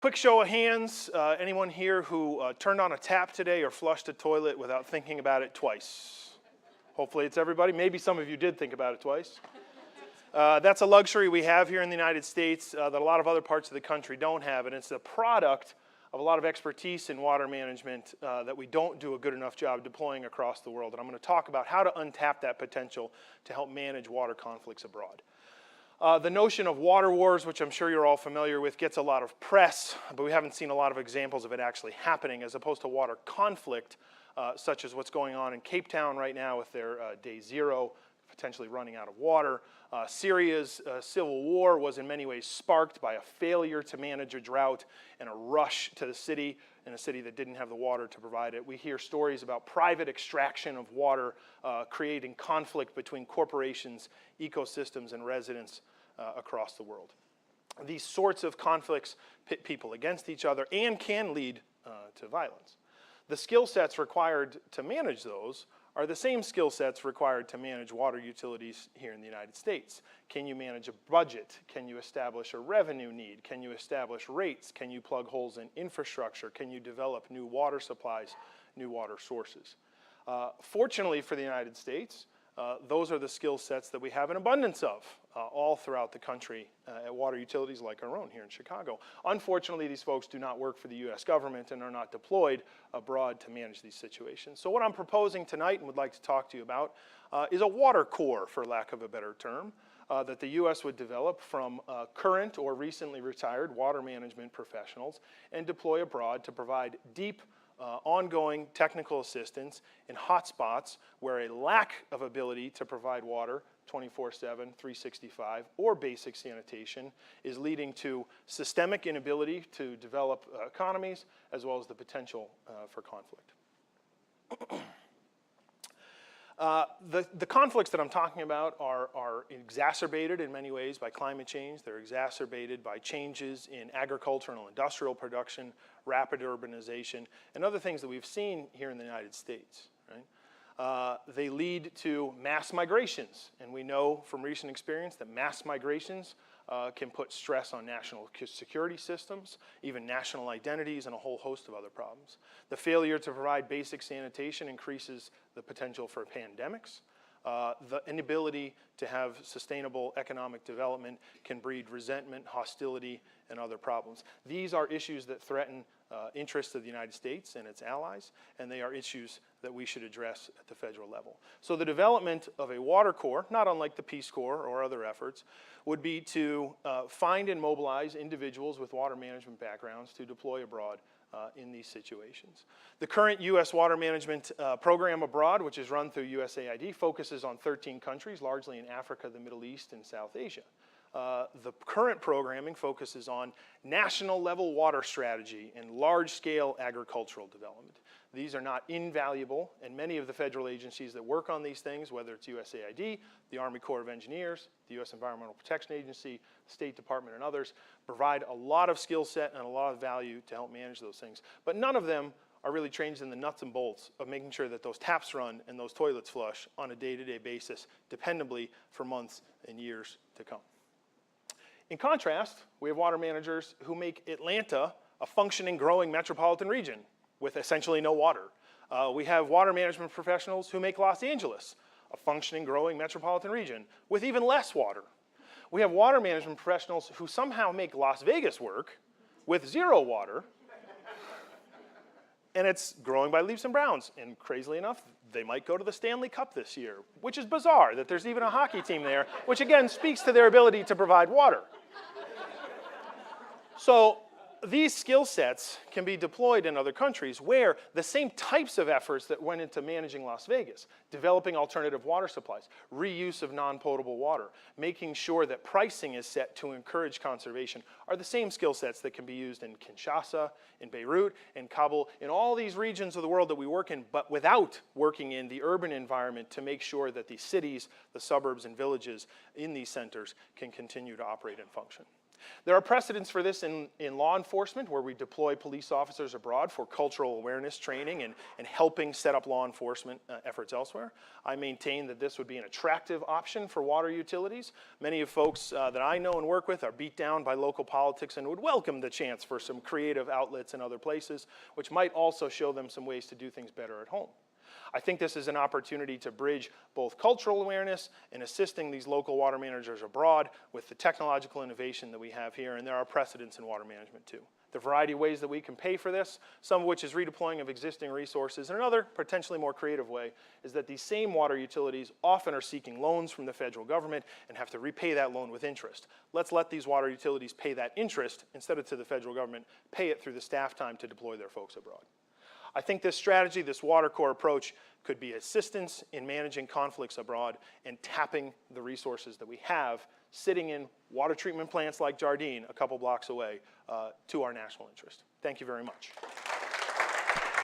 Quick show of hands, anyone here who turned on a tap today or flushed a toilet without thinking about it twice? Hopefully it's everybody. Maybe some of you did think about it twice. That's a luxury we have here in the United States that a lot of other parts of the country don't have, and it's a product of a lot of expertise in water management that we don't do a good enough job deploying across the world. And I'm going to talk about how to untap that potential to help manage water conflicts abroad. The notion of water wars, which I'm sure you're all familiar with, gets a lot of press, but we haven't seen a lot of examples of it actually happening, as opposed to water conflict, such as what's going on in Cape Town right now with their day zero, potentially running out of water. Syria's civil war was in many ways sparked by a failure to manage a drought and a rush to the city, in a city that didn't have the water to provide it. We hear stories about private extraction of water creating conflict between corporations, ecosystems, and residents across the world. These sorts of conflicts pit people against each other and can lead to violence. The skill sets required to manage those are the same skill sets required to manage water utilities here in the United States. Can you manage a budget? Can you establish a revenue need? Can you establish rates? Can you plug holes in infrastructure? Can you develop new water supplies, new water sources? Fortunately for the United States, those are the skill sets that we have an abundance of all throughout the country at water utilities like our own here in Chicago. Unfortunately, these folks do not work for the US government and are not deployed abroad to manage these situations. So what I'm proposing tonight and would like to talk to you about is a water corps, for lack of a better term, that the US would develop from current or recently retired water management professionals and deploy abroad to provide deep ongoing technical assistance in hotspots where a lack of ability to provide water 24/7, 365, or basic sanitation is leading to systemic inability to develop economies as well as the potential for conflict. The conflicts that I'm talking about are exacerbated in many ways by climate change. They're exacerbated by changes in agricultural and industrial production, rapid urbanization, and other things that we've seen here in the United States. Right? They lead to mass migrations, and we know from recent experience that mass migrations can put stress on national security systems, even national identities, and a whole host of other problems. The failure to provide basic sanitation increases the potential for pandemics. The inability to have sustainable economic development can breed resentment, hostility, and other problems. These are issues that threaten interests of the United States and its allies, and they are issues that we should address at the federal level. So the development of a water corps, not unlike the Peace Corps or other efforts, would be to find and mobilize individuals with water management backgrounds to deploy abroad in these situations. The current U.S. water management program abroad, which is run through USAID, focuses on 13 countries, largely in Africa, the Middle East, and South Asia. The current programming focuses on national level water strategy and large-scale agricultural development. These are not invaluable, and many of the federal agencies that work on these things, whether it's USAID, the Army Corps of Engineers, the U.S. Environmental Protection Agency, State Department, and others, provide a lot of skill set and a lot of value to help manage those things. But none of them are really trained in the nuts and bolts of making sure that those taps run and those toilets flush on a day-to-day basis, dependably for months and years to come. In contrast, we have water managers who make Atlanta a functioning, growing metropolitan region with essentially no water. We have water management professionals who make Los Angeles a functioning, growing metropolitan region with even less water. We have water management professionals who somehow make Las Vegas work with zero water, and it's growing by leaps and bounds. And crazily enough, they might go to the Stanley Cup this year, which is bizarre that there's even a hockey team there, which again speaks to their ability to provide water. So these skill sets can be deployed in other countries where the same types of efforts that went into managing Las Vegas, developing alternative water supplies, reuse of non-potable water, making sure that pricing is set to encourage conservation, are the same skill sets that can be used in Kinshasa, in Beirut, in Kabul, in all these regions of the world that we work in, but without working in the urban environment to make sure that the cities, the suburbs, and villages in these centers can continue to operate and function. There are precedents for this in law enforcement, where we deploy police officers abroad for cultural awareness training and helping set up law enforcement efforts elsewhere. I maintain that this would be an attractive option for water utilities. Many of folks that I know and work with are beat down by local politics and would welcome the chance for some creative outlets in other places, which might also show them some ways to do things better at home. I think this is an opportunity to bridge both cultural awareness and assisting these local water managers abroad with the technological innovation that we have here, and there are precedents in water management too. The variety of ways that we can pay for this, some of which is redeploying of existing resources, and another potentially more creative way is that these same water utilities often are seeking loans from the federal government and have to repay that loan with interest. Let's let these water utilities pay that interest instead of to the federal government, pay it through the staff time to deploy their folks abroad. I think this strategy, this water core approach, could be assistance in managing conflicts abroad and tapping the resources that we have sitting in water treatment plants like Jardine a couple blocks away to our national interest. Thank you very much.